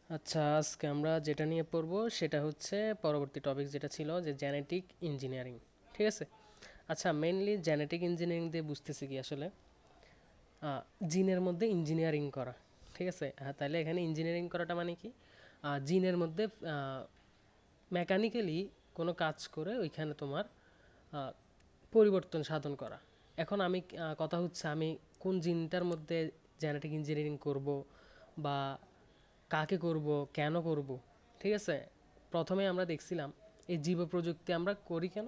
আচ্ছা, আজকে আমরা যেটা নিয়ে পড়বো সেটা হচ্ছে পরবর্তী টপিক যেটা ছিল যে জেনেটিক ইঞ্জিনিয়ারিং। ঠিক আছে। আচ্ছা, মেইনলি জেনেটিক ইঞ্জিনিয়ারিং দিয়ে বুঝতেছি কি আসলে জিনের মধ্যে ইঞ্জিনিয়ারিং করা। ঠিক আছে। তাহলে এখানে ইঞ্জিনিয়ারিং করাটা মানে কি, জিনের মধ্যে মেকানিক্যালি কোনো কাজ করে ওইখানে তোমার আহ, পরিবর্তন সাধন করা। এখন আমি কথা হচ্ছে আমি কোন জিনটার মধ্যে জেনেটিক ইঞ্জিনিয়ারিং করব, বা কাকে করব, কেন করব। ঠিক আছে। প্রথমে আমরা দেখছিলাম এই জীব প্রযুক্তি আমরা করি কেন,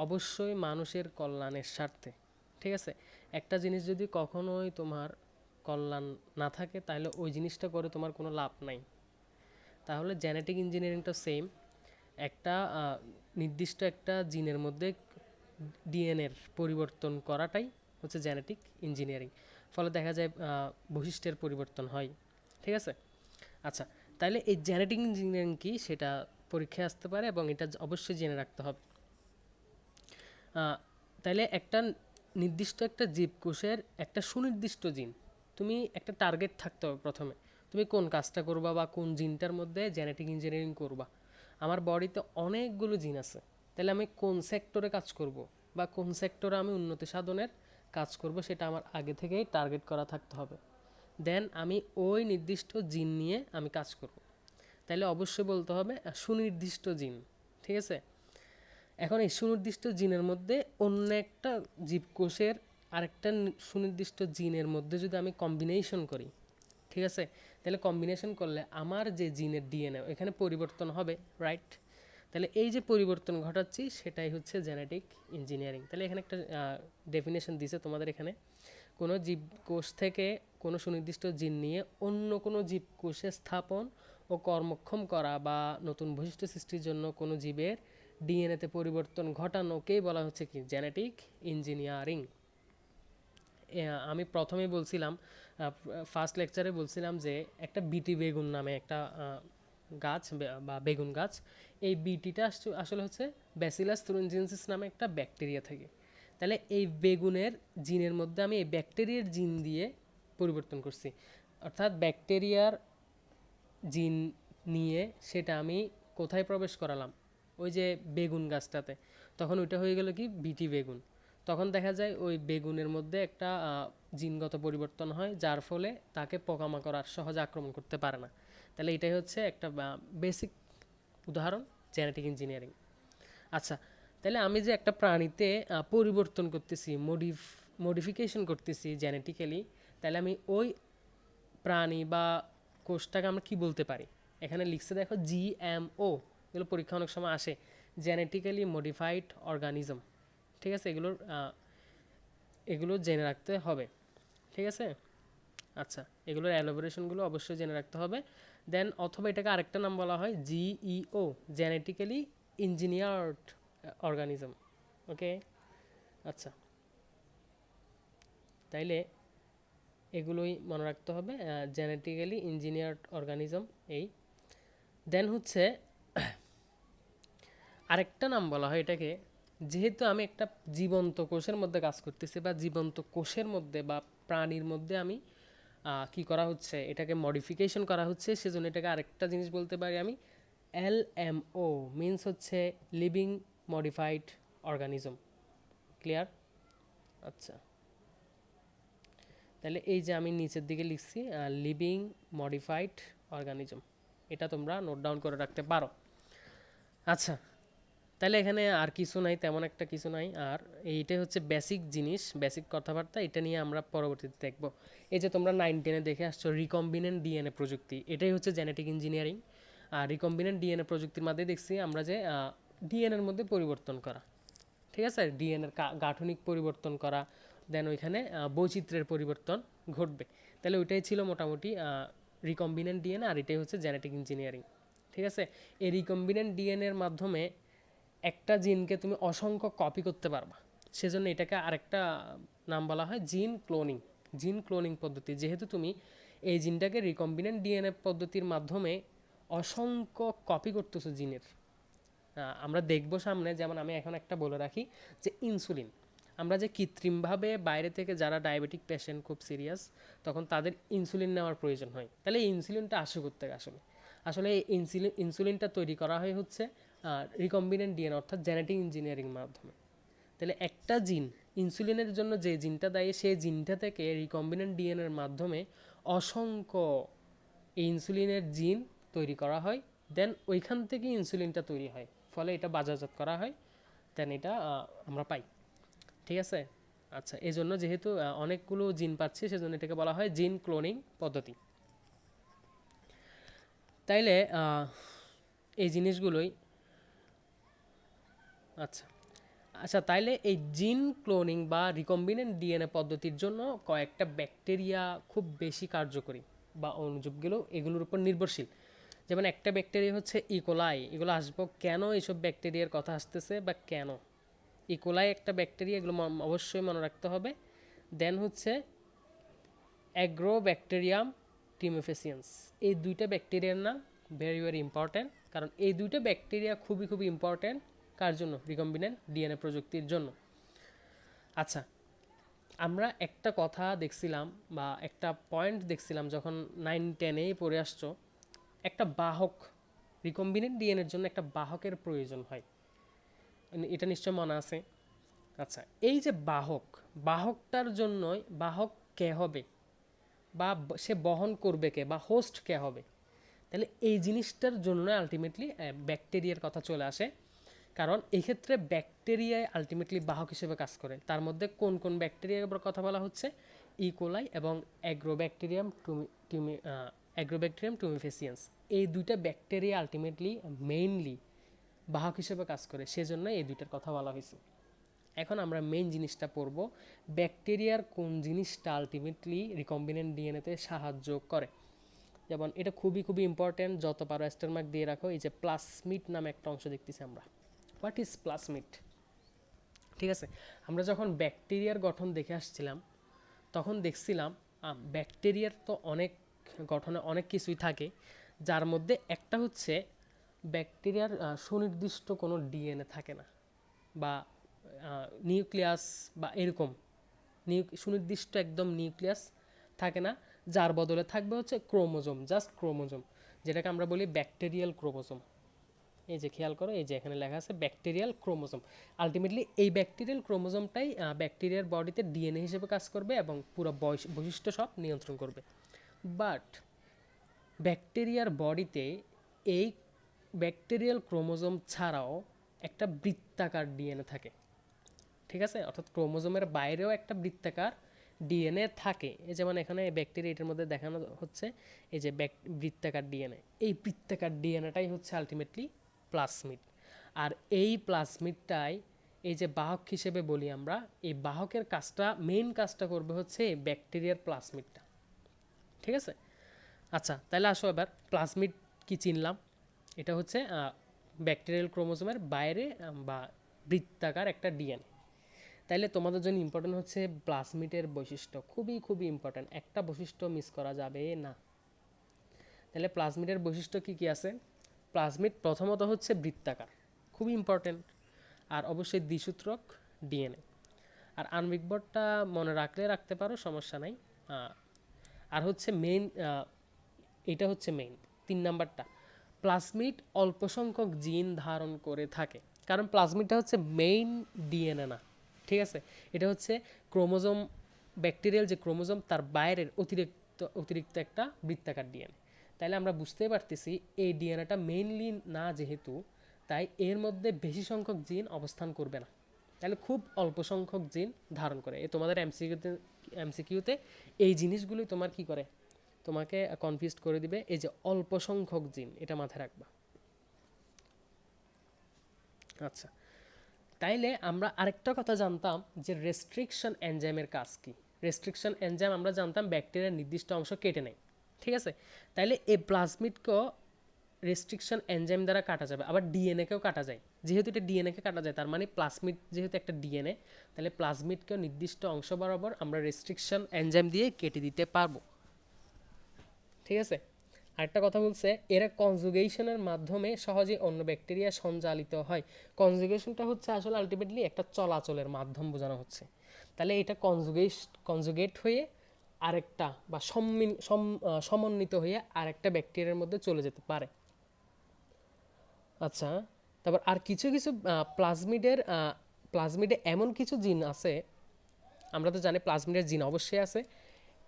অবশ্যই মানুষের কল্যাণের স্বার্থে। ঠিক আছে। একটা জিনিস যদি কখনোই তোমার কল্যাণ না থাকে তাহলে ওই জিনিসটা করে তোমার কোনো লাভ নাই। তাহলে জেনেটিক ইঞ্জিনিয়ারিংটা সেম। একটা নির্দিষ্ট একটা জিনের মধ্যে ডিএনএর পরিবর্তন করাটাই হচ্ছে জেনেটিক ইঞ্জিনিয়ারিং। ফলে দেখা যায় বৈশিষ্ট্যের পরিবর্তন হয়। ঠিক আছে। আচ্ছা, তাহলে এই জেনেটিক ইঞ্জিনিয়ারিং কি সেটা পরীক্ষায় আসতে পারে এবং এটা অবশ্যই জেনে রাখতে হবে। তাইলে একটা নির্দিষ্ট একটা জীবকোষের একটা সুনির্দিষ্ট জিন, তুমি একটা টার্গেট থাকতে হবে প্রথমে, তুমি কোন কাজটা করবা বা কোন জিনটার মধ্যে জেনেটিক ইঞ্জিনিয়ারিং করবা। আমার বডিতে অনেকগুলো জিন আছে, তাহলে আমি কোন সেক্টরে কাজ করব বা কোন সেক্টরে আমি উন্নতি সাধনের কাজ করব সেটা আমার আগে থেকেই টার্গেট করা থাকতে হবে। দেন আমি ওই নির্দিষ্ট জিন নিয়ে আমি কাজ করব। তাইলে অবশ্যই বলতে হবে সুনির্দিষ্ট জিন। ঠিক আছে। এখন এই সুনির্দিষ্ট জিনের মধ্যে অন্য একটা জীবকোষের আরেকটা সুনির্দিষ্ট জিনের মধ্যে যদি আমি কম্বিনেশন করি, ঠিক আছে, তাহলে কম্বিনেশন করলে আমার যে জিনের ডিএনএ এখানে পরিবর্তন হবে, রাইট? তাহলে এই যে পরিবর্তন ঘটাচ্ছি সেটাই হচ্ছে জেনেটিক ইঞ্জিনিয়ারিং। তাহলে এখানে একটা ডেফিনেশন দিছে তোমাদের এখানে, কোনো জীবকোষ থেকে কোনো সুনির্দিষ্ট জিন নিয়ে অন্য কোনো জীবকোষে স্থাপন ও কর্মক্ষম করা বা নতুন বৈশিষ্ট্য সৃষ্টির জন্য কোনো জীবের ডিএনএতে পরিবর্তন ঘটানোকেই বলা হচ্ছে কি জেনেটিক ইঞ্জিনিয়ারিং। আমি প্রথমেই বলছিলাম, ফার্স্ট লেকচারে বলছিলাম যে একটা বিটি বেগুন নামে একটা গাছ বা বেগুন গাছ, এই বিটিটা আসলে হচ্ছে ব্যাসিলাস থুরিনজিনসিস নামে একটা ব্যাকটেরিয়া থেকে। তাহলে এই বেগুনের জিনের মধ্যে আমি এই ব্যাকটেরিয়ার জিন দিয়ে পরিবর্তন করছি, অর্থাৎ ব্যাকটেরিয়ার জিন নিয়ে সেটা আমি কোথায় প্রবেশ করালাম, ওই যে বেগুন গাছটাতে। তখন ওইটা হয়ে গেল কি বিটি বেগুন। তখন দেখা যায় ওই বেগুনের মধ্যে একটা জিনগত পরিবর্তন হয়, যার ফলে তাকে পোকামাকড় আর সহজে আক্রমণ করতে পারে না। তাহলে এটাই হচ্ছে একটা বেসিক উদাহরণ জেনেটিক ইঞ্জিনিয়ারিং। আচ্ছা, তাহলে আমি যে একটা প্রাণীতে পরিবর্তন করতেছি, মডিফিকেশন করতেছি জেনেটিক্যালি, তাহলে আমি ওই প্রাণী বা কোষটাকে আমরা কি বলতে পারি? এখানে লিখছে দেখো জিএমও, এগুলো পরীক্ষা অনেক সময় আসে, জেনেটিক্যালি মডিফাইড অর্গানিজম। ঠিক আছে। এগুলো জেনে রাখতে হবে। ঠিক আছে। আচ্ছা, এগুলোর অ্যালোবোরেশনগুলো অবশ্যই জেনে রাখতে হবে। দেন অথবা এটাকে আরেকটা নাম বলা হয় জিইও, জেনেটিক্যালি ইঞ্জিনিয়ার্ড অর্গানিজম। ওকে। আচ্ছা, তাইলে এগুলোই মনে রাখতে হবে, জেনেটিক্যালি ইঞ্জিনিয়ার্ড অর্গানিজম এই। দেন হচ্ছে আরেকটা নাম বলা হয় এটাকে, যেহেতু আমি একটা জীবন্ত কোষের মধ্যে কাজ করতেছি বা জীবন্ত কোষের মধ্যে বা প্রাণীর মধ্যে আমি কি করা হচ্ছে, এটাকে মডিফিকেশন করা হচ্ছে, সেজন্য এটাকে আরেকটা জিনিস বলতে পারি আমি এলএমও, মিনস হচ্ছে লিভিং মডিফাইড অর্গানিজম। ক্লিয়ার? আচ্ছা, তাহলে এই যে আমি নিচের দিকে লিখছি লিভিং মডিফাইড অর্গানিজম, এটা তোমরা নোট ডাউন করে রাখতে পারো। আচ্ছা, তাহলে এখানে আর কিছু নাই, তেমন একটা কিছু নাই। আর এইটাই হচ্ছে বেসিক জিনিস, বেসিক কথাবার্তা, এটা নিয়ে আমরা পরবর্তীতে দেখব। এই যে তোমরা 9-10-এ দেখে আসছো রিকম্বিনেন্ট ডিএনএ প্রযুক্তি, এটাই হচ্ছে জেনেটিক ইঞ্জিনিয়ারিং। আর রিকম্বিনেন্ট ডিএনএ প্রযুক্তির মাধ্যমে দেখছি আমরা যে ডিএনএর মধ্যে পরিবর্তন করা। ঠিক আছে। ডিএনএর গাঠনিক পরিবর্তন করা, দেন ওইখানে বৈচিত্র্যের পরিবর্তন ঘটবে। তাহলে ওইটাই ছিল মোটামুটি রিকম্বিনেন্ট ডিএনএ, আর এটাই হচ্ছে জেনেটিক ইঞ্জিনিয়ারিং। ঠিক আছে। এই রিকম্বিনেন্ট ডিএনএর মাধ্যমে একটা জিনকে তুমি অসংখ্য কপি করতে পারবা, সেজন্য এটাকে আরেকটা নাম বলা হয় জিন ক্লোনিং। জিন ক্লোনিং পদ্ধতি, যেহেতু তুমি এই জিনটাকে রিকম্বিনেন্ট ডিএনএ পদ্ধতির মাধ্যমে অসংখ্য কপি করতেছো জিনের। আমরা দেখব সামনে, যেমন আমি এখন একটা বলে রাখি যে ইনসুলিন, আমরা যে কৃত্রিমভাবে বাইরে থেকে যারা ডায়াবেটিক পেশেন্ট খুব সিরিয়াস, তখন তাদের ইনসুলিন নেওয়ার প্রয়োজন হয়, তাহলে এই ইনসুলিনটা আসে কোত্থেকে আসলে? আসলে এই ইনসুলিনটা তৈরি করা হয় হচ্ছে রিকম্বিনেন্ট ডিএনএ অর্থাৎ জেনেটিক ইঞ্জিনিয়ারিং মাধ্যমে। তাহলে একটা জিন, ইনসুলিনের জন্য যে জিনটা দায়ী, সেই জিনটা থেকে রিকম্বিনেন্ট ডিএনএর মাধ্যমে অসংখ্য ইনসুলিনের জিন তৈরি করা হয়, দেন ওইখান থেকে ইনসুলিনটা তৈরি হয়, ফলে এটা বাজারজাত করা হয়, দেন এটা আমরা পাই। ঠিক আছে। আচ্ছা, এই জন্য যেহেতু অনেকগুলো জিন পাচ্ছি, সেজন্য এটাকে বলা হয় জিন ক্লোনিং পদ্ধতি। তাইলে এই জিনিসগুলোই আচ্ছা আচ্ছা তাইলে এই জিন ক্লোনিং বা রিকম্বিনেন্ট ডিএনএ পদ্ধতির জন্য কয়েকটা ব্যাকটেরিয়া খুব বেশি কার্যকরী বা অনুজীবগুলো এগুলোর উপর নির্ভরশীল। যেমন একটা ব্যাকটেরিয়া হচ্ছে ইকোলাই। এগুলো আসবো কেন, এইসব ব্যাকটেরিয়ার কথা আসতেছে বা কেন। ইকোলাই একটা ব্যাকটেরিয়া, এগুলো অবশ্যই মনে রাখতে হবে। দেন হচ্ছে অ্যাগ্রোব্যাকটেরিয়াম টিমোফেসিয়েন্স। এই দুইটা ব্যাকটেরিয়ার নাম ভেরি ভেরি ইম্পর্ট্যান্ট, কারণ এই দুইটা ব্যাকটেরিয়া খুবই খুবই ইম্পর্ট্যান্ট কার জন্য, রিকম্বিনেন্ট ডিএনএ প্রযুক্তির জন্য। আচ্ছা, আমরা একটা কথা দেখছিলাম বা একটা পয়েন্ট দেখছিলাম যখন 9-10-এ পড়ে আসছো, একটা বাহক, রিকম্বিনেন্ট ডিএনএর জন্য একটা বাহকের প্রয়োজন হয়, এটা নিশ্চয় মনে আছে। আচ্ছা, এই যে বাহক, বাহকটার জন্যই, বাহক কে হবে বা সে বহন করবে কে বা হোস্ট কে হবে, তাহলে এই জিনিসটার জন্য আলটিমেটলি ব্যাকটেরিয়ার কথা চলে আসে। কারণ এই ক্ষেত্রে ব্যাকটেরিয়ায় আলটিমেটলি বাহক হিসেবে কাজ করে। তার মধ্যে কোন কোন ব্যাকটেরিয়ার কথা বলা হচ্ছে, ইকোলাই এবং অ্যাগ্রোব্যাকটেরিয়াম টুমিফেসিয়েন্স। এই দুইটা ব্যাকটেরিয়া আলটিমেটলি মেইনলি বাহক হিসেবে কাজ করে, সেজন্য এই দুইটার কথা বলা হয়েছে। এখন আমরা মেইন জিনিসটা পড়ব, ব্যাকটেরিয়ার কোন জিনিসটা আলটিমেটলি রিকম্বিনেন্ট ডিএনএতে সাহায্য করে। যেমন এটা খুবই খুবই ইম্পর্টেন্ট, যত পারো স্টার মার্ক দিয়ে রাখো। এই যে প্লাসমিড নামে একটা অংশ দেখতেছি আমরা, হোয়াট ইজ প্লাসমিড? ঠিক আছে, আমরা যখন ব্যাকটেরিয়ার গঠন দেখে আসছিলাম, তখন দেখছিলাম ব্যাকটেরিয়ার তো অনেক গঠনে অনেক কিছুই থাকে, যার মধ্যে একটা হচ্ছে ব্যাকটেরিয়ার সুনির্দিষ্ট কোনো ডিএনএ থাকে না, বা নিউক্লিয়াস বা এরকম সুনির্দিষ্ট একদম নিউক্লিয়াস থাকে না, যার বদলে থাকবে হচ্ছে ক্রোমোজোম, জাস্ট ক্রোমোজোম, যেটাকে আমরা বলি ব্যাকটেরিয়াল ক্রোমোজোম। এই যে খেয়াল করো, এই যে এখানে লেখা আছে ব্যাকটেরিয়াল ক্রোমোজোম। আলটিমেটলি এই ব্যাকটেরিয়াল ক্রোমোজোমটাই ব্যাকটেরিয়ার বডিতে ডিএনএ হিসেবে কাজ করবে এবং পুরো বৈশিষ্ট্য সব নিয়ন্ত্রণ করবে। বাট ব্যাকটেরিয়ার বডিতে এই ব্যাকটেরিয়াল ক্রোমোজোম ছাড়াও একটা বৃত্তাকার ডিএনএ থাকে। ঠিক আছে, অর্থাৎ ক্রোমোজোমের বাইরেও একটা বৃত্তাকার ডিএনএ থাকে। এই যেমন এখানে ব্যাকটেরিয়া, এটার মধ্যে দেখানো হচ্ছে এই যে বৃত্তাকার ডিএনএ। এই বৃত্তাকার ডিএনএটাই হচ্ছে আলটিমেটলি প্লাসমিড। আর এই প্লাসমিডটাই এই যে বাহক হিসেবে বলি আমরা, এই বাহকের কাজটা, মেইন কাজটা করবে হচ্ছে এই ব্যাকটেরিয়ার প্লাসমিডটা। ঠিক আছে। আচ্ছা, তাহলে আসো এবার প্লাসমিড কি চিনলাম। এটা হচ্ছে ব্যাকটেরিয়াল ক্রোমোজোমের বাইরে বা বৃত্তাকার একটা ডিএনএ। তাইলে তোমাদের জন্য ইম্পর্টেন্ট হচ্ছে প্লাজমিডের বৈশিষ্ট্য, খুবই খুবই ইম্পর্টেন্ট, একটা বৈশিষ্ট্য মিস করা যাবে না। তাহলে প্লাজমিডের বৈশিষ্ট্য কি কি আছে? প্লাজমিড প্রথমত হচ্ছে বৃত্তাকার, খুবই ইম্পর্টেন্ট, আর অবশ্যই দ্বিসূত্রক ডিএনএ। আর আণবিক ভরটা মনে রাখলে রাখতে পারো, সমস্যা নাই। আর হচ্ছে মেইন, এটা হচ্ছে মেইন 3 নাম্বারটা, প্লাজমিড অল্প সংখ্যক জিন ধারণ করে থাকে। কারণ প্লাজমিডটা হচ্ছে মেইন ডিএনএ না, ঠিক আছে, এটা হচ্ছে ক্রোমোজোম, ব্যাকটেরিয়াল যে ক্রোমোজোম তার বাইরের অতিরিক্ত একটা বৃত্তাকার ডিএনএ। তাইলে আমরা বুঝতেই পারতেছি এই ডিএনএটা মেইনলি না যেহেতু, তাই এর মধ্যে বেশি সংখ্যক জিন অবস্থান করবে না, তাহলে খুব অল্প সংখ্যক জিন ধারণ করে। তোমাদের এমসিকিউতে এই জিনিসগুলোই তোমার কি করে, তোমাকে কনফিউজ করে দিবে। এই যে অল্প সংখ্যক জিন, এটা মাথায় রাখবা। আচ্ছা, তাইলে আমরা আরেকটা কথা জানতাম যে রেস্ট্রিকশন এনজাইমের কাজ কি। রেস্ট্রিকশন এনজাইম আমরা জানতাম ব্যাকটেরিয়ার নির্দিষ্ট অংশ কেটে নেয়, ঠিক আছে। তাইলে এই প্লাজমিডকেও রেস্ট্রিকশন এনজাইম দ্বারা কাটা যাবে, আবার ডিএনএকেও কাটা যায়। যেহেতু এটা ডিএনএকে কাটা যায়, তার মানে প্লাজমিড যেহেতু একটা ডিএনএ, তাহলে প্লাজমিডকেও নির্দিষ্ট অংশ বরাবর আমরা রেস্ট্রিকশন এনজাইম দিয়ে কেটে দিতে পারবো, ঠিক আছে। আরেকটা কথা বলছে, এরা কনজুগেশনের মাধ্যমে সহজে অন্য ব্যাকটেরিয়া সঞ্চালিত হয়। কনজুগেশনটা হচ্ছে আসলে আলটিমেটলি একটা চলাচলের মাধ্যম বোঝানো হচ্ছে। তাহলে এটা কনজুগেট হয়ে আরেকটা বা সমন্বিত হয়ে আরেকটা ব্যাকটেরিয়ার মধ্যে চলে যেতে পারে। আচ্ছা, তারপর আর কিছু কিছু প্লাজমিডে এমন কিছু জিন আছে, আমরা তো জানি প্লাজমিডের জিন অবশ্যই আছে,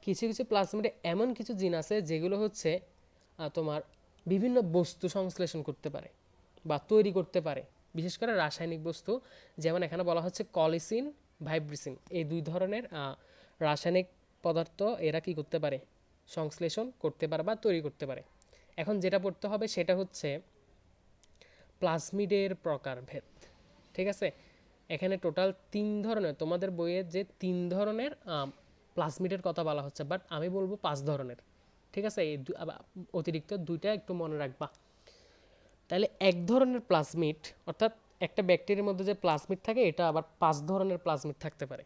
কিছু কিছু প্লাজমিডে এমন কিছু জিন আছে যেগুলো হচ্ছে তোমার বিভিন্ন বস্তু সংশ্লেষণ করতে পারে বা তৈরি করতে পারে, বিশেষ করে রাসায়নিক বস্তু। যেমন এখানে বলা হচ্ছে কলিসিন, ভাইব্রিসিন, এই দুই ধরনের রাসায়নিক পদার্থ এরা কি করতে পারে, সংশ্লেষণ করতে পারে বা তৈরি করতে পারে। এখন যেটা পড়তে হবে সেটা হচ্ছে প্লাজমিডের প্রকারভেদ। ঠিক আছে, এখানে টোটাল 3 ধরনের, তোমাদের বইয়ে যে 3 ধরনের প্লাজমিডের কথা বলা হচ্ছে, বাট আমি বলবো 5 ধরনের। ঠিক আছে, এই অতিরিক্ত 2টা একটু মনে রাখবা। তাহলে এক ধরনের প্লাজমিড, অর্থাৎ একটা ব্যাকটেরিয়ার মধ্যে যে প্লাজমিড থাকে এটা আবার 5 ধরনের প্লাজমিড থাকতে পারে।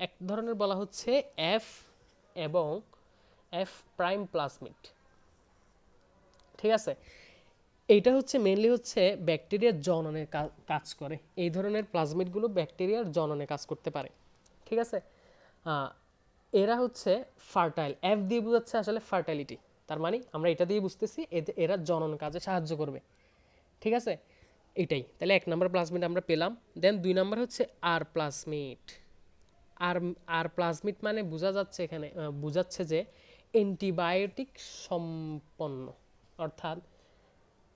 এক ধরনের বলা হচ্ছে এফ এবং এফ প্রাইম প্লাজমিড। ঠিক আছে, এইটা হচ্ছে মেইনলি হচ্ছে ব্যাকটেরিয়ার জননে কাজ করে। এই ধরনের প্লাজমিডগুলো ব্যাকটেরিয়ার জননে কাজ করতে পারে। ঠিক আছে, এরা হচ্ছে ফার্টাইল, এফ দিয়ে বোঝাচ্ছে আসলে ফার্টাইলিটি, তার মানে আমরা এটা দিয়ে বুঝতেছি এরা জনন কাজে সাহায্য করবে। ঠিক আছে, এটাই তাহলে 1 নম্বর প্লাজমিড আমরা পেলাম। দেন 2 নম্বর হচ্ছে আর প্লাজমিড। আর আর প্লাজমিড মানে বোঝা যাচ্ছে এখানে, বোঝাচ্ছে যে অ্যান্টিবায়োটিক সম্পন্ন, অর্থাৎ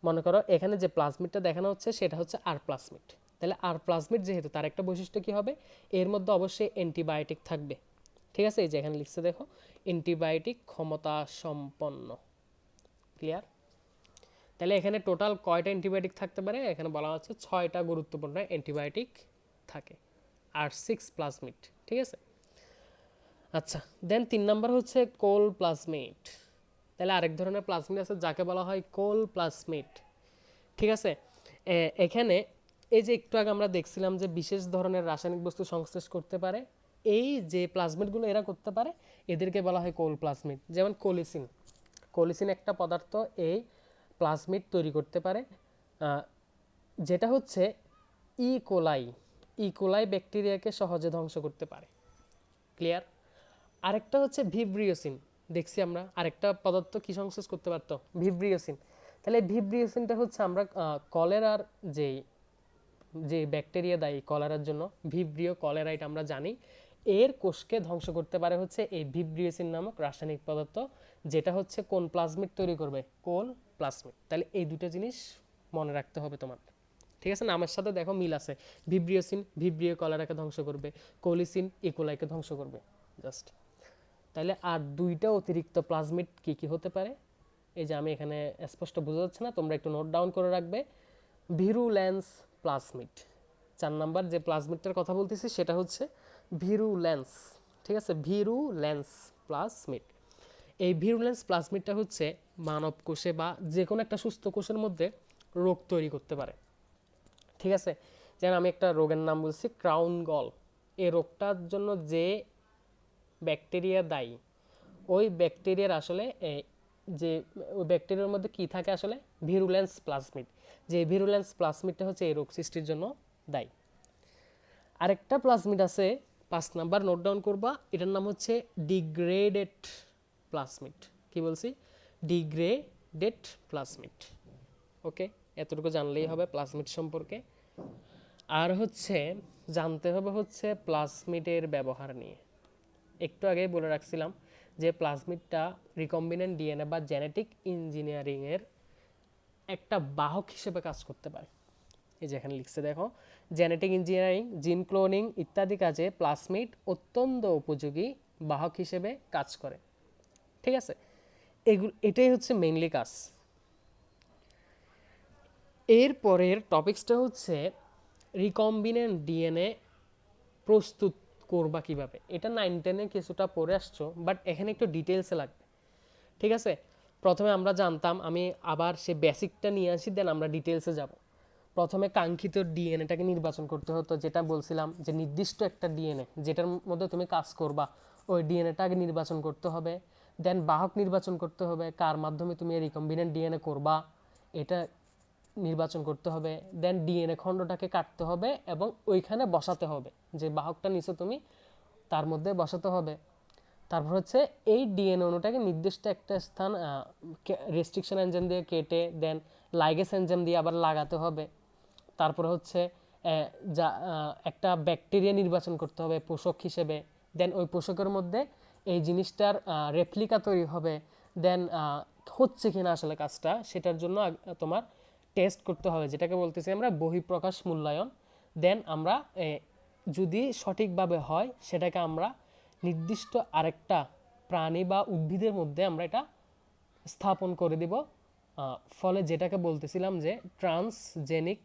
মনে করো এখানে যে প্লাজমিডটা দেখানো হচ্ছে সেটা হচ্ছে আর প্লাজমিড। তাহলে আর প্লাজমিড যেহেতু, তার একটা বৈশিষ্ট্য কি হবে, এর মধ্যে অবশ্যই অ্যান্টিবায়োটিক থাকবে। ঠিক আছে, এই যে এখানে লিখছে দেখো, অ্যান্টিবায়োটিক ক্ষমতা সম্পন্ন। ক্লিয়ার? তাহলে এখানে টোটাল কয়টা অ্যান্টিবায়োটিক থাকতে পারে, এখানে বলা হচ্ছে 6টা গুরুত্বপূর্ণ অ্যান্টিবায়োটিক থাকে আর 6 প্লাজমিড। ঠিক আছে, আচ্ছা। দেন 3 নম্বর হচ্ছে কোল প্লাজমিড। তাহলে আরেক ধরনের প্লাজমিড আছে যাকে বলা হয় কোল প্লাজমিড। ঠিক আছে, এখানে এই যে একটু আগে আমরা দেখছিলাম যে বিশেষ ধরনের রাসায়নিক বস্তু সংশ্লেষ করতে পারে, এই যে প্লাজমিডগুলো এরা করতে পারে এদেরকে বলা হয় কোল প্লাজমিড। যেমন কোলিসিন, কোলিসিন একটা পদার্থ এই প্লাজমিড তৈরি করতে পারে, যেটা হচ্ছে ইকোলাই, ইকোলাই ব্যাকটেরিয়াকে সহজে ধ্বংস করতে পারে। ক্লিয়ার? আরেকটা হচ্ছে ভিব্রিওসিন, দেখছি আমরা আরেকটা পদার্থ কি সংশ্লেষ করতে পারতো, ভিব্রিওসিন। তাহলে ভিব্রিওসিনটা হচ্ছে আমরা কলেরার যেই যে ব্যাকটেরিয়া দায়ী কলেরার জন্য, ভিব্রিও কলেরাইট আমরা জানি, এর কোষকে ধ্বংস করতে পারে হচ্ছে এই ভিব্রিওসিন নামক রাসায়নিক পদার্থ, যেটা হচ্ছে কোন প্লাজমিড তৈরি করবে, কোল প্লাজমিড। তাহলে এই দুটো জিনিস মনে রাখতে হবে তোমার। ঠিক আছে, নামের সাথে দেখো মিল আছে, ভিব্রিওসিন ভিব্রিও কলেরাকে ধ্বংস করবে, কোলিসিন ইকোলাইকে ধ্বংস করবে, জাস্ট। তাহলে আর 2টা অতিরিক্ত প্লাজমিড কি কি হতে পারে, এই যে আমি এখানে স্পষ্ট বোঝা যাচ্ছে না, তোমরা একটু নোট ডাউন করে রাখবে। ভিরুলেন্স প্লাজমিড, 4 নম্বর যে প্লাজমিডটার কথা বলতেছি সেটা হচ্ছে ভিরুলেন্স। ঠিক আছে, ভিরুলেন্স প্লাজমিড। এই ভিরুলেন্স প্লাজমিডটা হচ্ছে মানব কোষে বা যে কোনো একটা সুস্থ কোষের মধ্যে রোগ তৈরি করতে পারে। ঠিক আছে, যেমন আমি একটা রোগের নাম বলছি ক্রাউন গল, এই রোগটার জন্য যে ব্যাকটেরিয়া দায়ী, ওই ব্যাকটেরিয়ার আসলে যে ওই ব্যাকটেরিয়ার মধ্যে কি থাকে আসলে, ভিরুলেন্স প্লাজমিড। যে ভিরুলেন্স প্লাজমিডটা হচ্ছে এই রোগ সৃষ্টির জন্য দায়ী। আরেকটা প্লাজমিড আছে 5 নম্বর, নোট ডাউন করবা, এটার নাম হচ্ছে ডিগ্রেডেড প্লাজমিড। কি বলছি, ডিগ্রেডেড প্লাজমিড। ওকে, এতটুকু জানলেই হবে প্লাজমিড সম্পর্কে। আর হচ্ছে জানতে হবে হচ্ছে প্লাজমিডের ব্যবহার নিয়ে। একটু আগেই বলে রাখছিলাম যে প্লাজমিডটা রিকম্বিনেন্ট ডিএনএ বা জেনেটিক ইঞ্জিনিয়ারিংয়ের একটা বাহক হিসেবে কাজ করতে পারে। এই যে এখানে লিখছে দেখো, জেনেটিক ইঞ্জিনিয়ারিং, জিন ক্লোনিং ইত্যাদি কাজে প্লাজমিড অত্যন্ত উপযোগী বাহক হিসেবে কাজ করে। ঠিক আছে, এটাই হচ্ছে মেইনলি কাজ। এর পরের টপিক্সটা হচ্ছে রিকম্বিনেন্ট ডিএনএ প্রস্তুত করবা কিভাবে। এটা 9-10-এ কিছুটা পড়ে আসছো, বাট এখানে একটু ডিটেলসে লাগবে। ঠিক আছে, প্রথমে আমরা জানতাম, আমি আবার সে বেসিকটা নিয়ে আসি, দেন আমরা ডিটেলসে যাব। প্রথমে কাঙ্ক্ষিত ডিএনএটাকে নির্বাচন করতে হতো, যেটা বলছিলাম যে নির্দিষ্ট একটা ডিএনএ যেটার মধ্যে তুমি কাজ করবা, ওই ডিএনএটাকে নির্বাচন করতে হবে। দেন বাহক নির্বাচন করতে হবে, কার মাধ্যমে তুমি রিকম্বিনেন্ট ডিএনএ করবা এটা নির্বাচন করতে হবে। দেন ডিএনএ খণ্ডটাকে কাটতে হবে এবং ওইখানে বসাতে হবে, যে বাহকটা নিচে তুমি তার মধ্যে বসাতে হবে। তারপর হচ্ছে এই ডিএনএ অণুটাকে নির্দিষ্ট একটা স্থান রেস্ট্রিকশন এনজাইম দিয়ে কেটে দেন লাইগেস এনজাইম দিয়ে আবার লাগাতে হবে। তারপরে হচ্ছে যা একটা ব্যাকটেরিয়া নির্বাচন করতে হবে পোষক হিসেবে, দেন ওই পোষকের মধ্যে এই জিনিসটার রেপ্লিকা তৈরি হবে, দেন হচ্ছে কিনা আসলে কাজটা সেটার জন্য তোমার টেস্ট করতে হবে, যেটাকে বলতেছি আমরা বহিঃপ্রকাশ মূল্যায়ন। দেন আমরা যদি সঠিকভাবে হয় সেটাকে আমরা নির্দিষ্ট আরেকটা প্রাণী বা উদ্ভিদের মধ্যে আমরা এটা স্থাপন করে দিব, ফলে যেটাকে বলতেছিলাম যে ট্রান্সজেনিক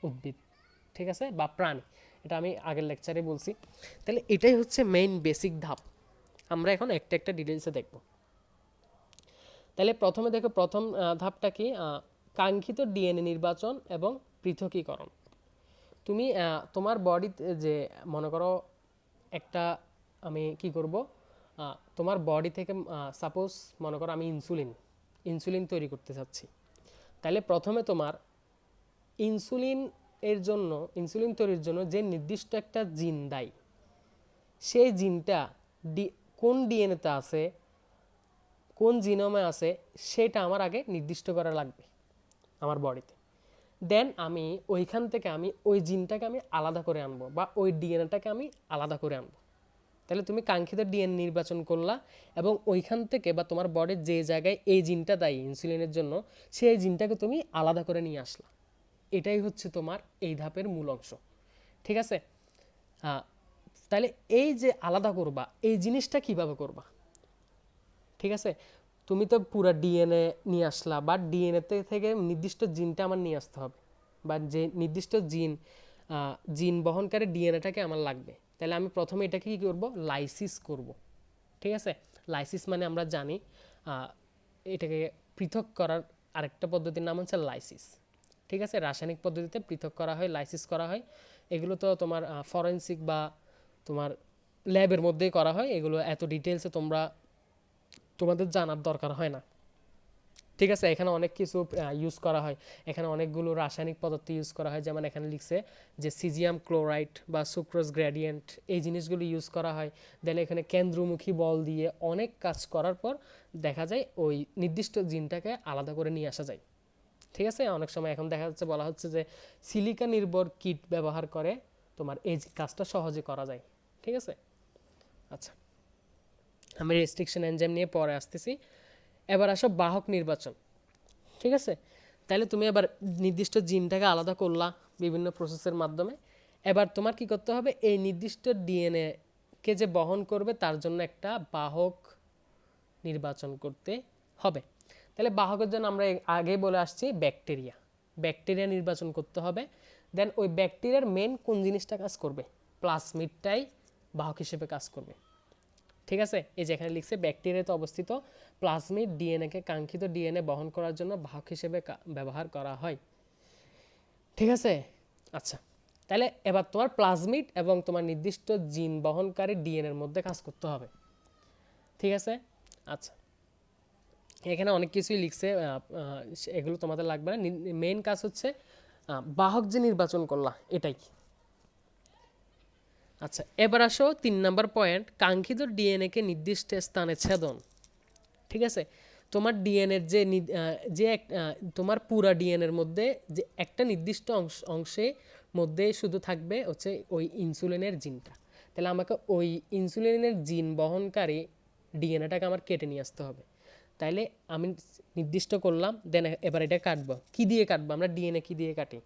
উদ্ভিদ, ঠিক আছে, বা প্রাণী। এটা আমি আগের লেকচারে বলছি। তাহলে এটাই হচ্ছে মেইন বেসিক ধাপ। আমরা এখন একটা একটা ডিটেলসে দেখব। তাহলে প্রথমে দেখো, প্রথম ধাপটা কি, কাঙ্ক্ষিত ডিএনএ নির্বাচন এবং পৃথকীকরণ। তুমি তোমার বডিতে যে মনে করো একটা, আমি কি করব, তোমার বডি থেকে সাপোজ মনে করো আমি ইনসুলিন তৈরি করতে চাচ্ছি। তাহলে প্রথমে তোমার ইনসুলিন তৈরির জন্য যে নির্দিষ্ট একটা জিন দায়ী, সেই জিনটা কোন ডিএনএতে আছে, কোন জিনোমে আছে, সেটা আমার আগে নির্দিষ্ট করা লাগবে আমার বডিতে। দেন আমি ওইখান থেকে আমি ওই জিনটাকে আমি আলাদা করে আনবো, বা ওই ডিএনএটাকে আমি আলাদা করে আনবো। তাহলে তুমি কাঙ্ক্ষিত ডিএনএ নির্বাচন করলা এবং ওইখান থেকে বা তোমার বডির যে জায়গায় এই জিনটা দায়ী ইনসুলিনের জন্য, সেই জিনটাকে তুমি আলাদা করে নিয়ে আসলা। এটাই হচ্ছে তোমার এই ধাপের মূল অংশ, ঠিক আছে। তাহলে এই যে আলাদা করবা, এই জিনিসটা কিভাবে করবা, ঠিক আছে। তুমি তো পুরো ডিএনএ নিয়ে আসলা, বা ডিএনএ থেকে নির্দিষ্ট জিনটা আমার নিয়ে আসতে হবে, বা যে নির্দিষ্ট জিন বহনকারী ডিএনএটাকে আমার লাগবে। তাহলে আমি প্রথমে এটাকে কী করব, লাইসিস করব, ঠিক আছে। লাইসিস মানে আমরা জানি এটাকে পৃথক করার আরেকটা পদ্ধতির নাম হচ্ছে লাইসিস, ঠিক আছে। রাসায়নিক পদ্ধতিতে পৃথক করা হয়, লাইসিস করা হয়। এগুলো তো তোমার ফরেনসিক বা তোমার ল্যাবের মধ্যেই করা হয়, এগুলো এত ডিটেলসে তোমাদের জানার দরকার হয় না, ঠিক আছে। এখানে অনেক কিছু ইউজ করা হয়, এখানে অনেকগুলো রাসায়নিক পদার্থ ইউজ করা হয়, যেমন এখানে লিখছে যে সিজিয়াম ক্লোরাইড বা সুক্রোজ গ্রেডিয়েন্ট, এই জিনিসগুলো ইউজ করা হয়। দেন এখানে কেন্দ্রমুখী বল দিয়ে অনেক কাজ করার পর দেখা যায় ওই নির্দিষ্ট জিনটাকে আলাদা করে নিয়ে আসা যায়, ঠিক আছে। অনেক সময় এখন দেখা যাচ্ছে বলা হচ্ছে যে সিলিকা নির্ভর কিট ব্যবহার করে তোমার এই কাজটা সহজে করা যায়, ঠিক আছে। আচ্ছা, আমি রেস্ট্রিকশন এনজাইম নিয়ে পরে আসতেছি। এবার আসো বাহক নির্বাচন, ঠিক আছে। তাহলে তুমি এবার নির্দিষ্ট জিনটাকে আলাদা করলা বিভিন্ন প্রসেসের মাধ্যমে। এবার তোমার কি করতে হবে, এই নির্দিষ্ট ডিএনএ কে যে বহন করবে তার জন্য একটা বাহক নির্বাচন করতে হবে। তাহলে বাহকের জন্য আমরা আগেই বলে আসছি ব্যাকটেরিয়া নির্বাচন করতে হবে। দেন ওই ব্যাকটেরিয়ার মেন কোন জিনিসটা কাজ করবে, প্লাজমিডটাই বাহক হিসেবে কাজ করবে, ঠিক আছে। এই যেখানে লিখছে ব্যাকটেরিয়াতে অবস্থিত প্লাজমিড ডিএনএকে কাঙ্ক্ষিত ডিএনএ বহন করার জন্য বাহক হিসেবে ব্যবহার করা হয়, ঠিক আছে। আচ্ছা, তাহলে এবার তোমার প্লাজমিড এবং তোমার নির্দিষ্ট জিন বহনকারী ডিএনএর মধ্যে কাজ করতে হবে, ঠিক আছে। আচ্ছা, এখানে অনেক কিছুই লিখছে, এগুলো তোমাদের লাগবে না। মেইন কাজ হচ্ছে বাহক যে নির্বাচন করলা এটাই। আচ্ছা, এবার আসো 3 নম্বর পয়েন্ট, কাঙ্ক্ষিত ডিএনএ কে নির্দিষ্ট স্থানে ছেদন, ঠিক আছে। তোমার ডিএনএর যে তোমার পুরা ডিএনএর মধ্যে যে একটা নির্দিষ্ট অংশে মধ্যে শুধু থাকবে হচ্ছে ওই ইনসুলিনের জিনটা। তাহলে আমাকে ওই ইনসুলিনের জিন বহনকারী ডিএনএটাকে আমার কেটে নিয়ে আসতে হবে। তাইলে আমি নির্দিষ্ট করলাম, দেন এবার এটা কাটবো। কি দিয়ে কাটবো আমরা ডিএনএ, কি দিয়ে কাটি,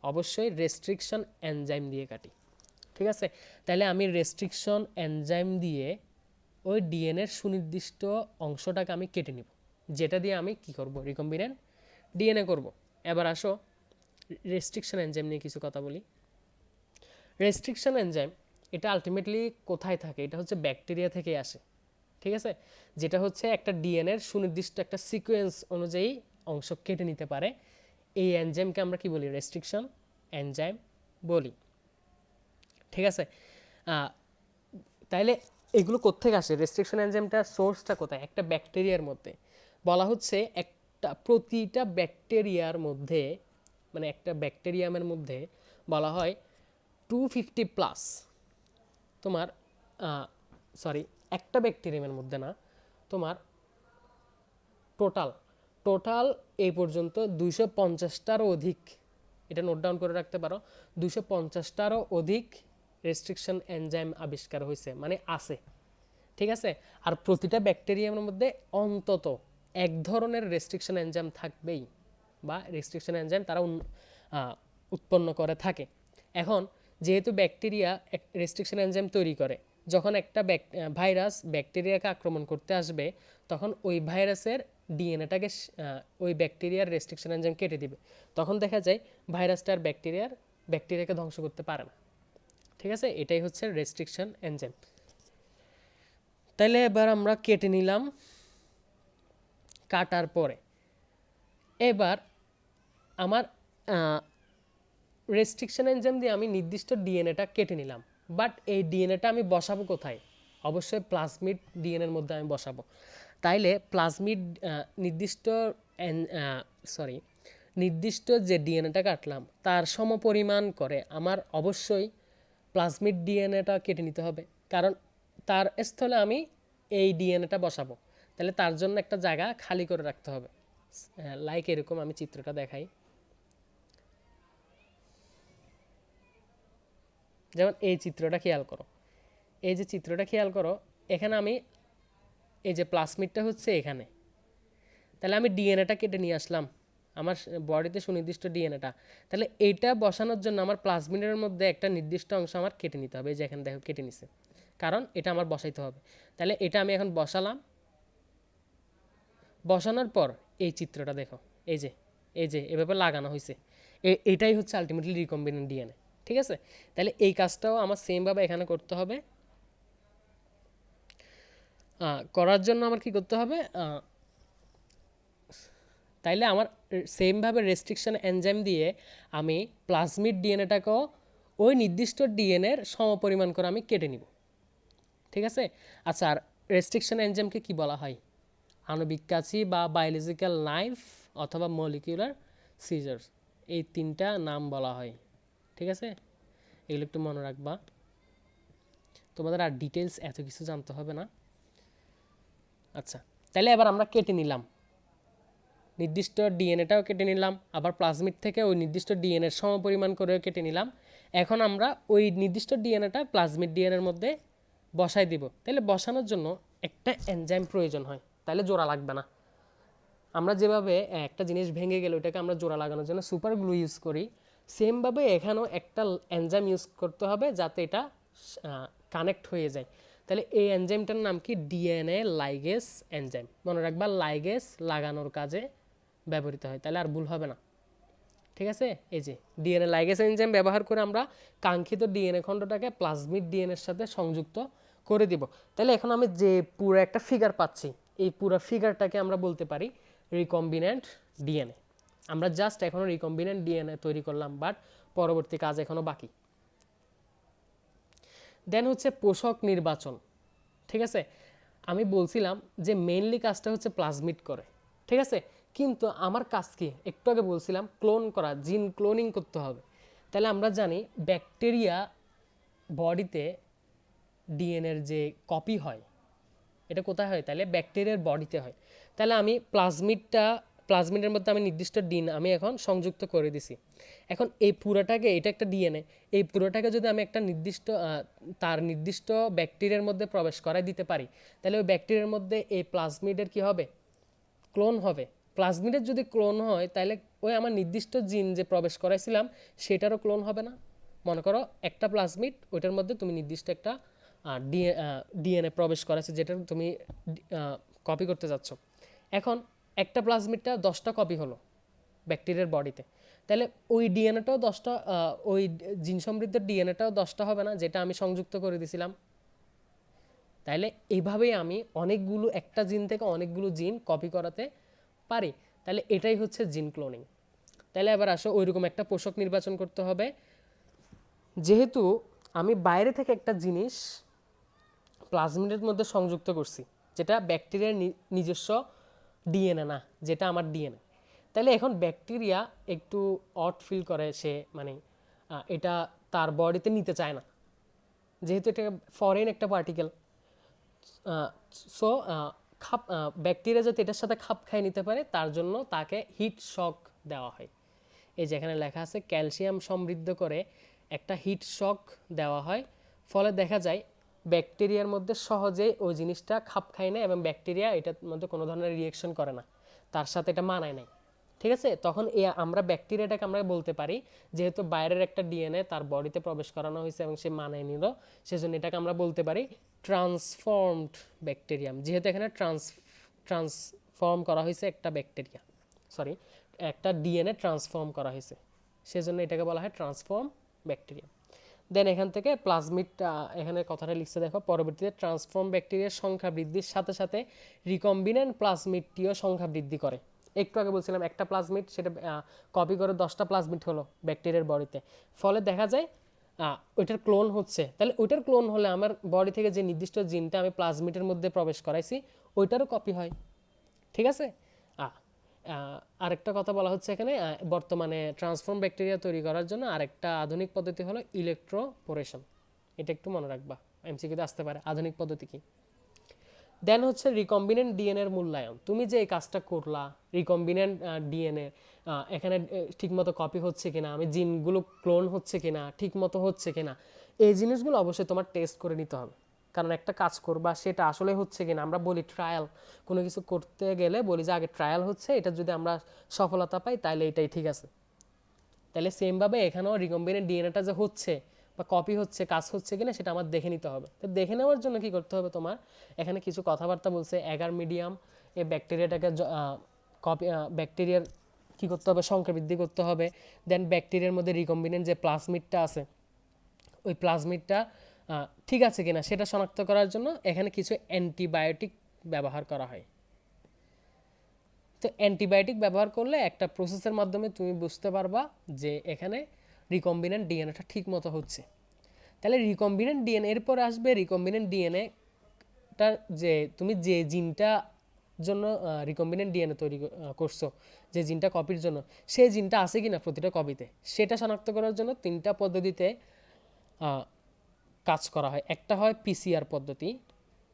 অবশ্যই রেস্ট্রিকশন এনজাইম দিয়ে কাটি, ঠিক আছে। তাহলে আমি রেস্ট্রিকশন এনজাইম দিয়ে ওই ডিএনএর সুনির্দিষ্ট অংশটাকে আমি কেটে নিব, যেটা দিয়ে আমি কি করব, রিকম্বিনেন্ট ডিএনএ করব। এবার আসো রেস্ট্রিকশন এনজাইম নিয়ে কিছু কথা বলি। রেস্ট্রিকশন এনজাইম এটা আলটিমেটলি কোথায় থাকে, এটা হচ্ছে ব্যাকটেরিয়া থেকে আসে, ঠিক আছে। যেটা হচ্ছে একটা ডিএনএর সুনির্দিষ্ট একটা সিকোয়েন্স অনুযায়ী অংশ কেটে নিতে পারে। এই এনজাইমকে আমরা কি বলি, রেস্ট্রিকশন এনজাইম বলি, ঠিক আছে। তাইলে এগুলো কোত্থেকে আসে, রেস্ট্রিকশন এনজাইমটা সোর্সটা কোথায়, একটা ব্যাকটেরিয়ার মধ্যে। বলা হচ্ছে প্রতিটা ব্যাকটেরিয়ার মধ্যে, মানে একটা ব্যাকটেরিয়ামের মধ্যে বলা হয় 250 প্লাস তোমার একটা ব্যাকটেরিয়ামের মধ্যে না, তোমার টোটাল টোটাল এই পর্যন্ত 250টারও অধিক, এটা নোট ডাউন করে রাখতে পারো, 250টারও অধিক রেস্ট্রিকশন এনজাইম আবিষ্কার হয়েছে, মানে আছে। ঠিক আছে, আর প্রতিটা ব্যাকটেরিয়ামের মধ্যে অন্তত এক ধরনের রেস্ট্রিকশন এনজাইম থাকবেই, বা রেস্ট্রিকশন এনজাইম তারা উৎপন্ন করে থাকে। এখন যেহেতু ব্যাকটেরিয়া রেস্ট্রিকশন এনজাইম তৈরি করে, যখন একটা ভাইরাস ব্যাকটেরিয়াকে আক্রমণ করতে আসবে, তখন ওই ভাইরাসের ডিএনএটাকে ওই ব্যাকটেরিয়ার রেস্ট্রিকশন এনজাইম কেটে দিবে, তখন দেখা যায় ভাইরাসটা আর ব্যাকটেরিয়াকে ধ্বংস করতে পারে না। ঠিক আছে, এটাই হচ্ছে রেস্ট্রিকশন এনজাইম। তাহলে এবার আমরা কেটে নিলাম, কাটার পরে এবার আমার রেস্ট্রিকশন এনজাইম দিয়ে আমি নির্দিষ্ট ডিএনএটা কেটে নিলাম, বাট এই ডিএনএটা আমি বসাবো কোথায়? অবশ্যই প্লাজমিড ডিএনএর মধ্যে আমি বসাবো। তাইলে প্লাজমিড নির্দিষ্ট যে ডিএনএটা কাটলাম তার সমপরিমাণ করে আমার অবশ্যই প্লাজমিড ডিএনএটা কেটে নিতে হবে, কারণ তার স্থলে আমি এই ডিএনএটা বসাবো। তাহলে তার জন্য একটা জায়গা খালি করে রাখতে হবে। লাইক এরকম আমি চিত্রটা দেখাই, যেমন এই চিত্রটা খেয়াল করো, এই যে চিত্রটা খেয়াল করো, এখানে আমি এই যে প্লাজমিডটা হচ্ছে এখানে, তাহলে আমি ডিএনএটা কেটে নিয়ে আসলাম, আমার বডিতে সুনির্দিষ্ট ডিএনএটা। তাহলে এইটা বসানোর জন্য আমার প্লাজমিডের মধ্যে একটা নির্দিষ্ট অংশ আমার কেটে নিতে হবে, এই যে এখানে দেখো কেটে নিছে, কারণ এটা আমার বসাইতে হবে। তাহলে এটা আমি এখন বসালাম, বসানোর পর এই চিত্রটা দেখো, এই যে এভাবে লাগানো হয়েছে, এটাই হচ্ছে আলটিমেটলি রিকম্বিনেন্ট ডিএনএ। ঠিক আছে, তাহলে এই কাজটাও আমার সেমভাবে এখানে করতে হবে। করার জন্য আমার কি করতে হবে, তাইলে আমার সেমভাবে রেস্ট্রিকশন এনজাইম দিয়ে আমি প্লাজমিড ডিএনএটাকেও ওই নির্দিষ্ট ডিএনএর সমপরিমাণ করে আমি কেটে নিব। ঠিক আছে, আচ্ছা, আর রেস্ট্রিকশন এনজাইমকে কি বলা হয়? আণবিক কাঁচি বা বায়োলজিক্যাল নাইফ অথবা মলিকিউলার সিজার্স, এই তিনটা নাম বলা হয়। ঠিক আছে, এগুলো একটু মনে রাখবা, তোমাদের আর ডিটেলস এত কিছু জানতে হবে না। আচ্ছা, তাহলে এবার আমরা কেটে নিলাম, নির্দিষ্ট ডিএনএটাও কেটে নিলাম, আবার প্লাজমিড থেকে ওই নির্দিষ্ট ডিএনএর সমপরিমাণ করেও কেটে নিলাম। এখন আমরা ওই নির্দিষ্ট ডিএনএটা প্লাজমিড ডিএনএর মধ্যে বসাই দিব। তাহলে বসানোর জন্য একটা এনজাইম প্রয়োজন হয়, তাহলে জোড়া লাগবে না। আমরা যেভাবে একটা জিনিস ভেঙে গেলে ওটাকে আমরা জোড়া লাগানোর জন্য সুপার গ্লু ইউজ করি, সেমভাবে এখানেও একটা এনজাইম ইউজ করতে হবে যাতে এটা কানেক্ট হয়ে যায়। তাহলে এই এনজাইমটার নাম কি? DNA লাইগেস enzyme. মনে রাখবা, লাইগেস লাগানোর কাজে ব্যবহৃত হয়, তাহলে আর ভুল হবে না। ঠিক আছে, এই যে ডিএনএ লাইগেস এনজাইম ব্যবহার করে আমরা কাঙ্ক্ষিত ডিএনএ খণ্ডটাকে প্লাজমিড ডিএনএর সাথে সংযুক্ত করে দিব। তাহলে এখন আমি যে পুরো একটা ফিগার পাচ্ছি, এই পুরো ফিগারটাকে আমরা বলতে পারি রিকম্বিনেন্ট ডিএনএ। আমরা জাস্ট এখনো রিকম্বিনেন্ট ডিএনএ তৈরি করলাম, বাট পরবর্তী কাজ এখনো বাকি। দেন হচ্ছে পোষক নির্বাচন। ঠিক আছে, আমি বলছিলাম যে মেইনলি কাজটা হচ্ছে প্লাজমিড করে। ঠিক আছে, কিন্তু আমার কাজ কি? একটু আগে বলছিলাম ক্লোন করা, জিন ক্লোনিং করতে হবে। তাহলে আমরা জানি ব্যাকটেরিয়া বডিতে ডিএনএর যে কপি হয়, এটা কোথায় হয়? তাহলে ব্যাকটেরিয়ার বডিতে হয়। তাহলে আমি প্লাজমিডের মধ্যে আমি নির্দিষ্ট ডিএনএ আমি এখন সংযুক্ত করে দিছি। এখন এই পুরোটাকে, এটা একটা ডিএনএ, এই পুরোটাকে যদি আমি একটা তার নির্দিষ্ট ব্যাকটেরিয়ার মধ্যে প্রবেশ করাই দিতে পারি, তাহলে ওই ব্যাকটেরিয়ার মধ্যে এই প্লাজমিডের কি হবে? ক্লোন হবে। প্লাজমিডের যদি ক্লোন হয়, তাহলে ওই আমার নির্দিষ্ট জিন যে প্রবেশ করাইছিলাম সেটারও ক্লোন হবে না? মনে করো একটা প্লাজমিড, ওইটার মধ্যে তুমি নির্দিষ্ট একটা ডিএনএ প্রবেশ করাচ্ছে, যেটা তুমি কপি করতে যাচ্ছ। এখন একটা প্লাজমিডটা 10টা কপি হলো ব্যাকটেরিয়ার বডিতে, তাহলে ওই ডিএনএটাও 10টা, ওই জিন সমৃদ্ধ ডিএনএটাও 10টা হবে না, যেটা আমি সংযুক্ত করে দিয়েছিলাম? তাইলে এইভাবেই আমি অনেকগুলো, একটা জিন থেকে অনেকগুলো জিন কপি করাতে পারি। তাহলে এটাই হচ্ছে জিন ক্লোনিং। তাহলে এবার আসো, ওইরকম একটা পোষক নির্বাচন করতে হবে। যেহেতু আমি বাইরে থেকে একটা জিনিস প্লাজমিডের মধ্যে সংযুক্ত করছি, যেটা ব্যাকটেরিয়ার নিজস্ব ডিএনএ না, যেটা আমার ডিএনএ, তাহলে এখন ব্যাকটেরিয়া একটু অড ফিল করে, সে মানে এটা তার বডিতে নিতে চায় না, যেহেতু এটা ফরেন একটা পার্টিকেল। সো ব্যাকটেরিয়া যাতে এটার সাথে খাপ খাই নিতে পারে তার জন্য তাকে হিট শক দেওয়া হয়। এই যেখানে লেখা আছে ক্যালসিয়াম সমৃদ্ধ করে একটা হিট শক দেওয়া হয়, ফলে দেখা যায় ব্যাকটেরিয়ার মধ্যে সহজেই ওই জিনিসটা খাপ খায় না এবং ব্যাকটেরিয়া এটার মধ্যে কোনো ধরনের রিয়েকশন করে না, তার সাথে এটা মানায় নাই। ঠিক আছে, তখন আমরা ব্যাকটেরিয়াটাকে আমরা বলতে পারি যেহেতু বাইরের একটা ডিএনএ তার বডিতে প্রবেশ করানো হয়েছে এবং সে মানায় নিল, সেজন্য এটাকে আমরা বলতে পারি ট্রান্সফর্মড ব্যাকটেরিয়াম। যেহেতু এখানে ট্রান্সফর্ম করা হয়েছে একটা ব্যাকটেরিয়া, সরি একটা ডিএনএ ট্রান্সফর্ম করা হয়েছে, সেজন্য এটাকে বলা হয় ট্রান্সফর্ম ব্যাকটেরিয়া। দেন এখান থেকে প্লাজমিড, এখানে কথাটা লিখছে দেখো, পরবর্তীতে ট্রান্সফর্ম ব্যাকটেরিয়ার সংখ্যা বৃদ্ধির সাথে সাথে রিকম্বিনেন্ট প্লাজমিডটিও সংখ্যা বৃদ্ধি করে। একটু আগে বলছিলাম একটা প্লাজমিড, সেটা কপি করে 10টা প্লাজমিড হলো ব্যাকটেরিয়ার বডিতে, ফলে দেখা যায় ওইটার ক্লোন হচ্ছে। তাহলে ওইটার ক্লোন হলে আমার বডি থেকে যে নির্দিষ্ট জিনটা আমি প্লাজমিডের মধ্যে প্রবেশ করাইছি ওইটারও কপি হয়। ঠিক আছে, আরেকটা কথা বলা হচ্ছে এখানে, বর্তমানে ট্রান্সফর্ম ব্যাকটেরিয়া তৈরি করার জন্য আরেকটা আধুনিক পদ্ধতি হলো ইলেকট্রোপোরেশন। এটা একটু মনে রাখবা, এমসিকিউতে আসতে পারে আধুনিক পদ্ধতি কি। দেন হচ্ছে রিকম্বিনেন্ট ডিএনএর মূল্যায়ন। তুমি যে এই কাজটা করলা, রিকম্বিনেন্ট ডিএনএ এখানে ঠিকমতো কপি হচ্ছে কিনা, আমি জিনগুলো ক্লোন হচ্ছে কিনা, ঠিকমতো হচ্ছে কিনা, এই জিনিসগুলো অবশ্যই তোমার টেস্ট করে নিতে হবে। কারণ একটা কাজ করবা সেটা আসলে হচ্ছে কিনা, আমরা বলি ট্রায়াল, কোনো কিছু করতে গেলে বলি যে আগে ট্রায়াল হচ্ছে, এটা যদি আমরা সফলতা পাই তাহলে এটাই ঠিক আছে। তাহলে সেমভাবে এখানেও রিকম্বিনেন্ট ডিএনএটা যে হচ্ছে বা কপি হচ্ছে, কাজ হচ্ছে কিনা সেটা আমার দেখে নিতে হবে। তো দেখে নেওয়ার জন্য কি করতে হবে তোমার, এখানে কিছু কথাবার্তা বলছে, এগার মিডিয়াম এই ব্যাকটেরিয়াটাকে কপি, ব্যাকটেরিয়ার কী করতে হবে, সংখ্যা বৃদ্ধি করতে হবে। দেন ব্যাকটেরিয়ার মধ্যে রিকম্বিনেন্ট যে প্লাজমিডটা আছে ওই প্লাজমিডটা ঠিক আছে কিনা সেটা শনাক্ত করার জন্য এখানে কিছু অ্যান্টিবায়োটিক ব্যবহার করা হয়। তো অ্যান্টিবায়োটিক ব্যবহার করলে একটা প্রসেসের মাধ্যমে তুমি বুঝতে পারবা যে এখানে রিকম্বিনেন্ট ডিএনএটা ঠিক মতো হচ্ছে। তাহলে রিকম্বিনেন্ট ডিএনএ এরপরে আসবে রিকম্বিনেন্ট ডিএনএটা, যে তুমি যে জিনটা জন্য রিকম্বিনেন্ট ডিএনএ তৈরি করছো, যে জিনটা কপির জন্য, সেই জিনটা আছে কিনা প্রতিটা কপিতে, সেটা শনাক্ত করার জন্য 3টা পদ্ধতিতে কাজ করা হয়। একটা হয় পিসিআর পদ্ধতি,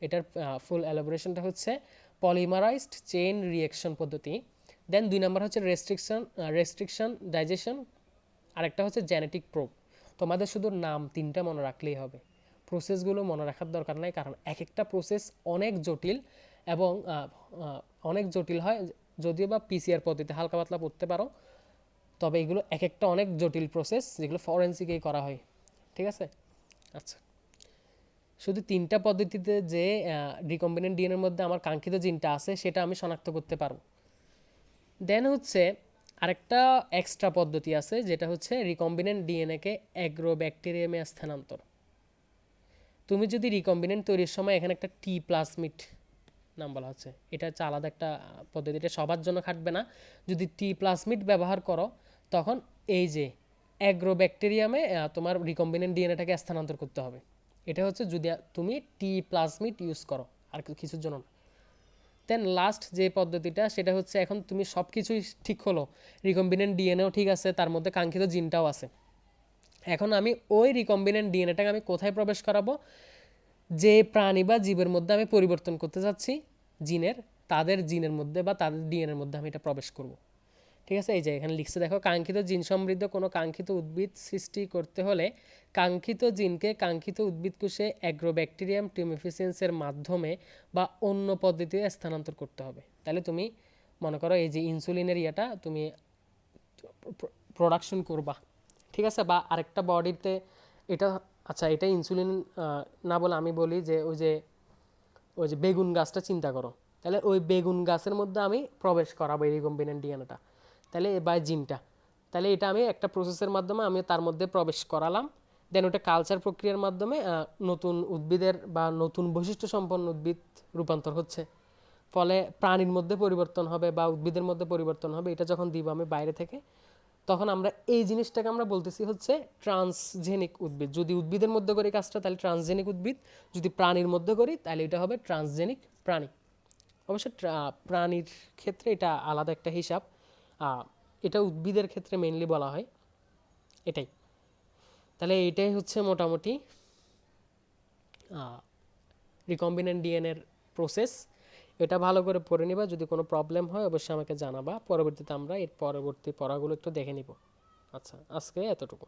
এটার ফুল এলাবোরেশনটা হচ্ছে পলিমারাইজড চেইন রিঅ্যাকশন পদ্ধতি। দেন 2 নম্বর হচ্ছে রেস্ট্রিকশন ডাইজেশন, আরেকটা হচ্ছে জেনেটিক প্রোব। তোমাদের শুধু নাম 3টা মনে রাখলেই হবে, প্রসেসগুলো মনে রাখার দরকার নাই, কারণ এক একটা প্রসেস অনেক জটিল এবং অনেক জটিল হয়। যদিও বা পিসিআর পদ্ধতিতে হালকা পাতলা পড়তে পারো, তবে এগুলো এক একটা অনেক জটিল প্রসেস যেগুলো ফরেন্সিকেই করা হয়। ঠিক আছে, আচ্ছা, শুধু 3টা পদ্ধতিতে যে রিকম্বিনেন্ট ডিএনএর মধ্যে আমার কাঙ্ক্ষিত জিনটা আছে সেটা আমি শনাক্ত করতে পারবো। দেন হচ্ছে আরেকটা এক্সট্রা পদ্ধতি আছে যেটা হচ্ছে রিকম্বিনেন্ট ডিএনএকে অ্যাগ্রোব্যাকটেরিয়ামে স্থানান্তর। তুমি যদি রিকম্বিনেন্ট তৈরির সময় এখানে একটা টি প্লাজমিড নাম বলা হচ্ছে, এটা হচ্ছে আলাদা একটা পদ্ধতি, এটা সবার জন্য খাটবে না। যদি টি প্লাজমিড ব্যবহার করো তখন এই যে অ্যাগ্রোব্যাকটেরিয়ামে তোমার রিকম্বিনেন্ট ডিএনএটাকে স্থানান্তর করতে হবে। এটা হচ্ছে যদি তুমি টি প্লাজমিড ইউজ করো, আর কিছুর জন্য না। দেন লাস্ট যে পদ্ধতিটা সেটা হচ্ছে, এখন তুমি সব কিছুই ঠিক হলো, রিকম্বিনেন্ট ডিএনএও ঠিক আছে, তার মধ্যে কাঙ্ক্ষিত জিনটাও আছে, এখন আমি ওই রিকম্বিনেন্ট ডিএনএটাকে আমি কোথায় প্রবেশ করাবো, যে প্রাণী বা জীবের মধ্যে আমি পরিবর্তন করতে চাচ্ছি জিনের, তাদের জিনের মধ্যে বা তাদের ডিএনএর মধ্যে আমি এটা প্রবেশ করব। ঠিক আছে, এই যে এখানে লিখছে দেখো, কাঙ্ক্ষিত জিন সমৃদ্ধ কোনো কাঙ্ক্ষিত উদ্ভিদ সৃষ্টি করতে হলে কাঙ্ক্ষিত জিনকে কাঙ্ক্ষিত উদ্ভিদ কোষে অ্যাগ্রোব্যাকটেরিয়াম টিউমেফিসেন্সের মাধ্যমে বা অন্য পদ্ধতিতে স্থানান্তর করতে হবে। তাহলে তুমি মনে করো এই যে ইনসুলিনের ইয়াটা তুমি প্রোডাকশন করবা, ঠিক আছে, বা আরেকটা বডিতে এটা, আচ্ছা এটা ইনসুলিন না বলে আমি বলি যে ওই যে বেগুন গাছটা চিন্তা করো, তাহলে ওই বেগুন গাছের মধ্যে আমি প্রবেশ করাবো এই রিকম্বিনেন্ট ডিএনএটা, তাহলে বা জিনটা, তাহলে এটা আমি একটা প্রসেসের মাধ্যমে আমি তার মধ্যে প্রবেশ করালাম। দেন ওটা কালচার প্রক্রিয়ার মাধ্যমে নতুন উদ্ভিদের বা নতুন বৈশিষ্ট্য সম্পন্ন উদ্ভিদ রূপান্তর হচ্ছে, ফলে প্রাণীর মধ্যে পরিবর্তন হবে বা উদ্ভিদের মধ্যে পরিবর্তন হবে। এটা যখন দিব আমি বাইরে থেকে, তখন আমরা এই জিনিসটাকে আমরা বলতেছি হচ্ছে ট্রান্সজেনিক উদ্ভিদ। যদি উদ্ভিদের মধ্যে করি কাজটা তাহলে ট্রান্সজেনিক উদ্ভিদ, যদি প্রাণীর মধ্যে করি তাহলে এটা হবে ট্রান্সজেনিক প্রাণী। অবশ্য প্রাণীর ক্ষেত্রে এটা আলাদা একটা হিসাব, এটা উদ্ভিদের ক্ষেত্রে মেইনলি বলা হয় এটাই। তাহলে এটাই হচ্ছে মোটামুটি রিকম্বিনেন্ট ডিএনএর প্রসেস। এটা ভালো করে পড়ে নিবা, যদি কোনো প্রবলেম হয় অবশ্যই আমাকে জানাবা, পরবর্তীতে আমরা এর পরবর্তী পড়াগুলো একটু দেখে নিব। আচ্ছা, আজকে এতটুকু।